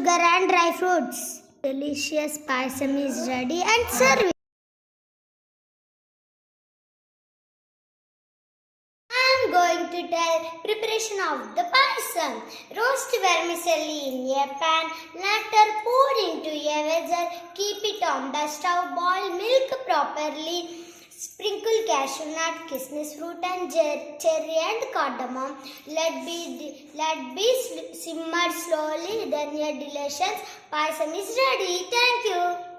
sugar and dry fruits. Delicious payasam is ready and serve. I am going to tell preparation of the payasam. Roast vermicelli in a pan, later pour into a vessel, keep it on the stove, boil milk properly, sprinkle cashew nut, kismis fruit and cherry and cardamom. Let be simmered slowly, then a delicious payasam is ready. Thank you.